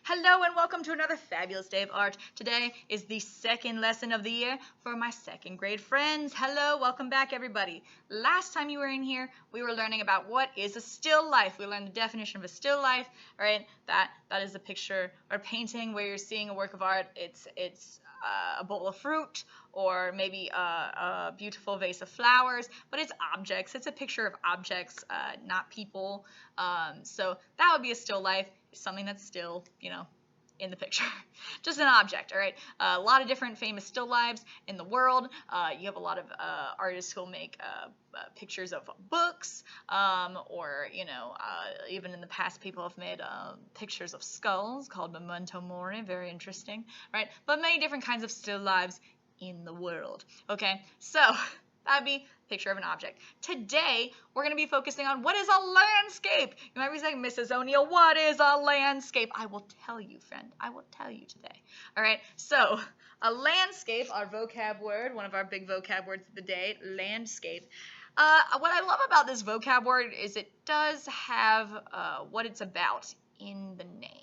Hello and welcome to another fabulous day of art. Today is the second lesson of the year for my second grade friends. Hello, welcome back everybody. Last time you were in here, we were learning about what is a still life. We learned the definition of a still life, right? That is a picture or painting where you're seeing a work of art. It's a bowl of fruit or maybe a beautiful vase of flowers, but it's objects. It's a picture of objects, not people. So that would be a still life. Something that's still, in the picture. Just an object, all right? A lot of different famous still lives in the world. You have a lot of artists who'll make pictures of books, or, even in the past people have made pictures of skulls called memento mori, very interesting, right? But many different kinds of still lives in the world, okay? So that'd be a picture of an object. Today, we're going to be focusing on what is a landscape. You might be saying, Mrs. O'Neill, what is a landscape? I will tell you, friend. I will tell you today. All right, so a landscape, our vocab word, one of our big vocab words of the day, landscape. What I love about this vocab word is it does have what it's about in the name.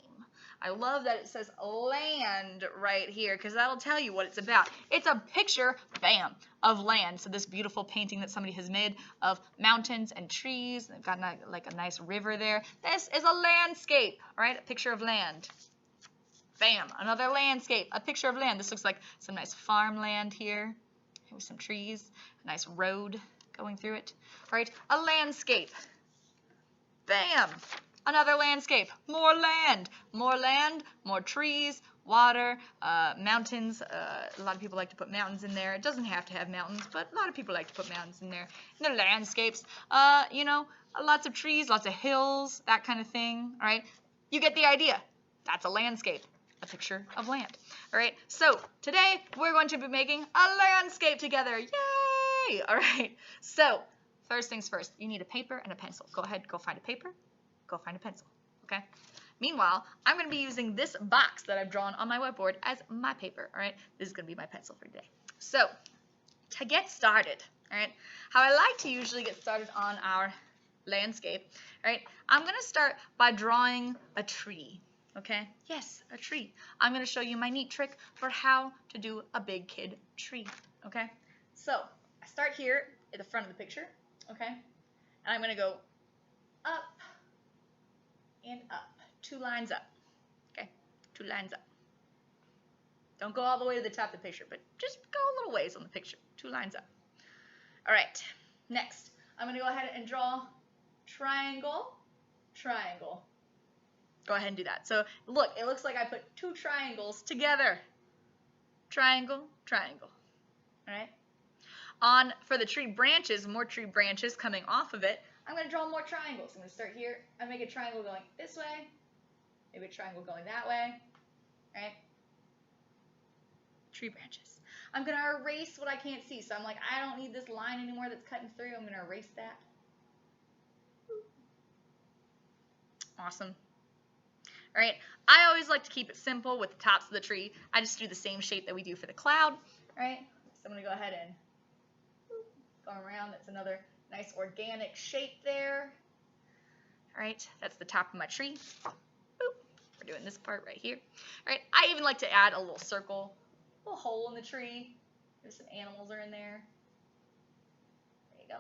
I love that it says land right here because that'll tell you what it's about. It's a picture, bam, of land. So this beautiful painting that somebody has made of mountains and trees. They've got like a nice river there. This is a landscape, right? A picture of land. Bam, another landscape, a picture of land. This looks like some nice farmland here with some trees, a nice road going through it. All right, a landscape. Bam. Another landscape, more land, more trees, water, mountains. A lot of people like to put mountains in there. It doesn't have to have mountains, but a lot of people like to put mountains in there. And they're landscapes, lots of trees, lots of hills, that kind of thing, all right? You get the idea. That's a landscape, a picture of land, all right? So today we're going to be making a landscape together. Yay! All right, so first things first, you need a paper and a pencil. Go ahead, go find a paper. Go find a pencil, okay? Meanwhile, I'm going to be using this box that I've drawn on my whiteboard as my paper, all right? This is going to be my pencil for today. So, to get started, all right, how I like to usually get started on our landscape, all right, I'm going to start by drawing a tree, okay? Yes, a tree. I'm going to show you my neat trick for how to do a big kid tree, okay? So, I start here at the front of the picture, okay? And I'm going to go up and up, 2 lines up, okay, 2 lines up. Don't go all the way to the top of the picture, but just go a little ways on the picture, 2 lines up. All right, next, I'm going to go ahead and draw triangle, triangle. Go ahead and do that. So look, it looks like I put 2 triangles together. Triangle, triangle, all right? For the tree branches, more tree branches coming off of it, I'm going to draw more triangles. I'm going to start here and make a triangle going this way, maybe a triangle going that way, right? Tree branches. I'm going to erase what I can't see. So I'm like, I don't need this line anymore that's cutting through. I'm going to erase that. Awesome. All right. I always like to keep it simple with the tops of the tree. I just do the same shape that we do for the cloud, all right? So I'm going to go ahead and go around. That's another nice organic shape there. All right, that's the top of my tree. Boop. We're doing this part right here. All right, I even like to add a little circle, a little hole in the tree. There's some animals are in there. There you go.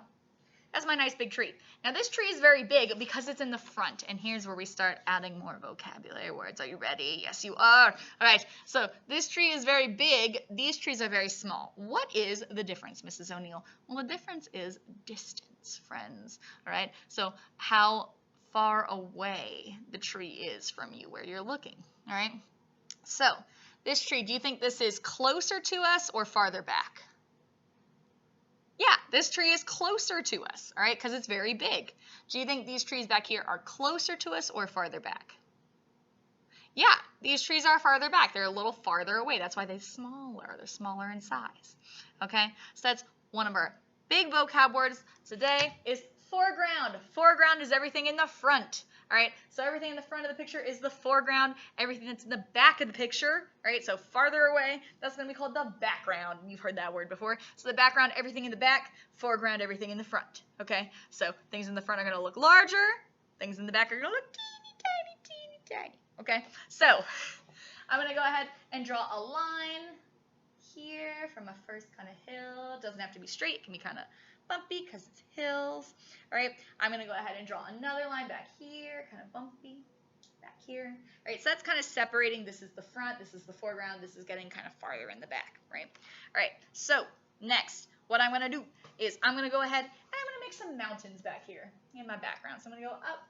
That's my nice big tree. Now this tree is very big because it's in the front, and here's where we start adding more vocabulary words. Are you ready? Yes, you are. All right, so this tree is very big. These trees are very small. What is the difference, Mrs. O'Neill? Well, the difference is distance, friends. All right, so how far away the tree is from you where you're looking. All right, so this tree, do you think this is closer to us or farther back? Yeah, this tree is closer to us, all right, because it's very big. Do you think these trees back here are closer to us or farther back? Yeah, these trees are farther back. They're a little farther away. That's why they're smaller. They're smaller in size, okay? So that's one of our big vocab words today is foreground. Foreground is everything in the front, all right? So everything in the front of the picture is the foreground. Everything that's in the back of the picture, all right, so farther away, that's going to be called the background. You've heard that word before. So the background, everything in the back, foreground, everything in the front, okay? So things in the front are going to look larger. Things in the back are going to look teeny, tiny, teeny, tiny. Okay, so I'm going to go ahead and draw a line here from a first kind of hill. It doesn't have to be straight. It can be kind of bumpy because it's hills. All right, I'm going to go ahead and draw another line back here, kind of bumpy, back here. All right, so that's kind of separating. This is the front, this is the foreground, this is getting kind of farther in the back, right? All right, so next, what I'm going to do is I'm going to go ahead and I'm going to make some mountains back here in my background. So I'm going to go up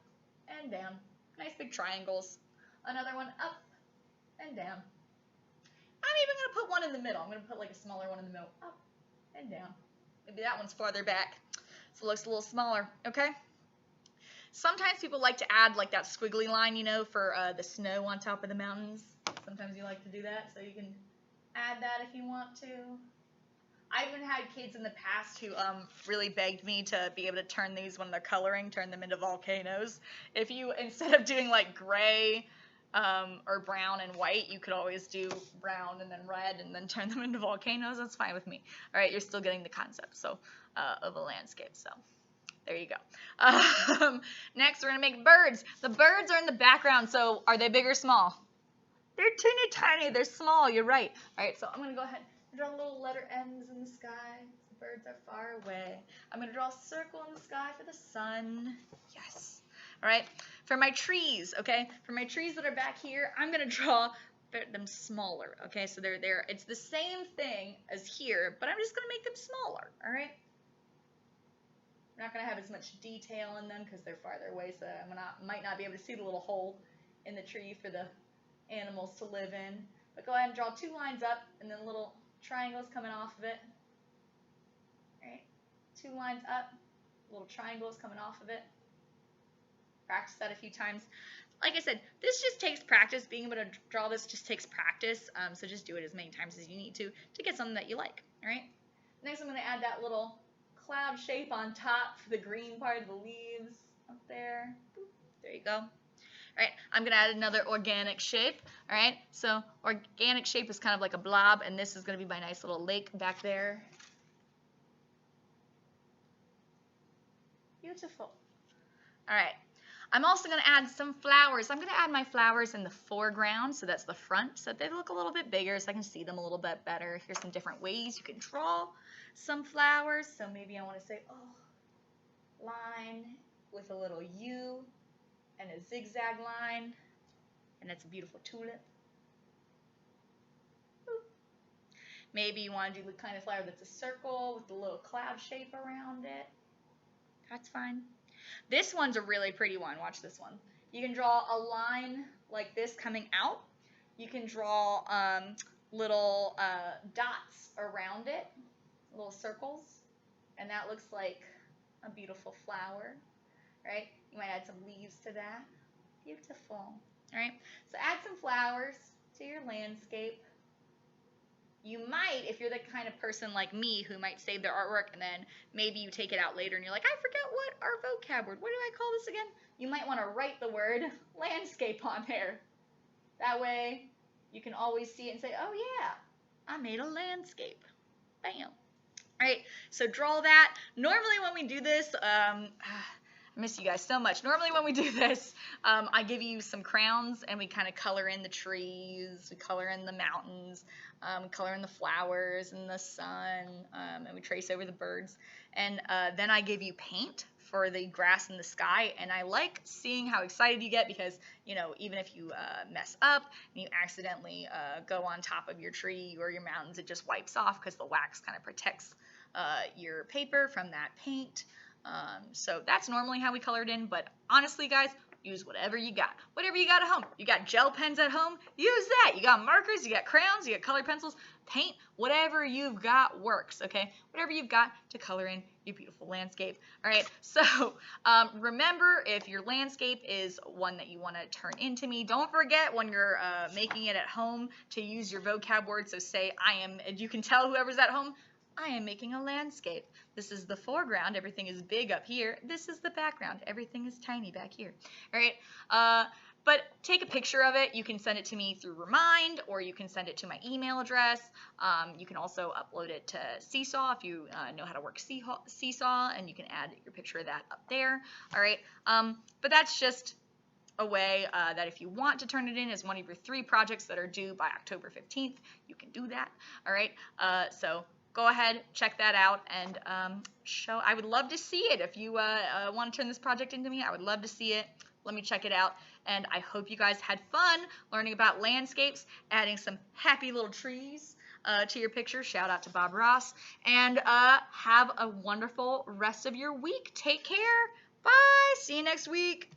and down, nice big triangles. Another one up and down. I'm even going to put one in the middle. I'm going to put like a smaller one in the middle, up and down. Maybe that one's farther back, so it looks a little smaller, okay? Sometimes people like to add like that squiggly line, you know, for the snow on top of the mountains. Sometimes you like to do that, so you can add that if you want to. I even had kids in the past who really begged me to be able to turn these when they're coloring, turn them into volcanoes. If you, instead of doing like gray or brown and white, you could always do brown and then red and then turn them into volcanoes. That's fine with me. All right, you're still getting the concept of a landscape, so there you go. Next, we're going to make birds. The birds are in the background, so are they big or small? They're teeny tiny. They're small. You're right. All right, so I'm going to go ahead and draw little letter M's in the sky. The birds are far away. I'm going to draw a circle in the sky for the sun. Yes. All right. For my trees, okay, for my trees that are back here, I'm going to draw them smaller, okay? So they're there. It's the same thing as here, but I'm just going to make them smaller, all right? I'm not going to have as much detail in them because they're farther away, so I might not be able to see the little hole in the tree for the animals to live in. But go ahead and draw two lines up and then little triangles coming off of it. All right, two lines up, little triangles coming off of it. Practice that a few times. Like I said, this just takes practice. Being able to draw this just takes practice, so just do it as many times as you need to get something that you like. All right. Next, I'm going to add that little cloud shape on top for the green part of the leaves up there. Boop. There you go. All right, I'm going to add another organic shape. All right, so organic shape is kind of like a blob, and this is going to be my nice little lake back there. Beautiful. All right, I'm also going to add some flowers. I'm going to add my flowers in the foreground, so that's the front, so they look a little bit bigger so I can see them a little bit better. Here's some different ways you can draw some flowers. So maybe I want to say, oh, line with a little U and a zigzag line, and that's a beautiful tulip. Boop. Maybe you want to do the kind of flower that's a circle with a little cloud shape around it. That's fine. This one's a really pretty one. Watch this one. You can draw a line like this coming out. You can draw little dots around it, little circles, and that looks like a beautiful flower, right? You might add some leaves to that. Beautiful. All right, so add some flowers to your landscape. You might, if you're the kind of person like me who might save their artwork and then maybe you take it out later and you're like, I forget what our vocab word, what do I call this again? You might want to write the word landscape on there. That way you can always see it and say, oh yeah, I made a landscape. Bam. All right, so draw that. Normally when we do this, I miss you guys so much. Normally when we do this, I give you some crayons and we kind of color in the trees, we color in the mountains, we color in the flowers and the sun, and we trace over the birds. And then I give you paint for the grass and the sky, and I like seeing how excited you get because, you know, even if you mess up and you accidentally go on top of your tree or your mountains, it just wipes off because the wax kind of protects your paper from that paint. So that's normally how we color it in, but honestly, guys, use whatever you got. Whatever you got at home. You got gel pens at home? Use that. You got markers, you got crayons, you got colored pencils, paint, whatever you've got works, okay? Whatever you've got to color in your beautiful landscape. All right, so remember, if your landscape is one that you want to turn into me, don't forget when you're making it at home to use your vocab word. So say, you can tell whoever's at home, I am making a landscape. This is the foreground. Everything is big up here. This is the background. Everything is tiny back here. All right. But take a picture of it. You can send it to me through Remind, or you can send it to my email address. You can also upload it to Seesaw if you know how to work Seesaw, and you can add your picture of that up there. All right. But that's just a way that if you want to turn it in as one of your 3 projects that are due by October 15th, you can do that. All right. So go ahead, check that out, and I would love to see it. If you want to turn this project into me, I would love to see it. Let me check it out. And I hope you guys had fun learning about landscapes, adding some happy little trees to your picture. Shout out to Bob Ross. And have a wonderful rest of your week. Take care. Bye. See you next week.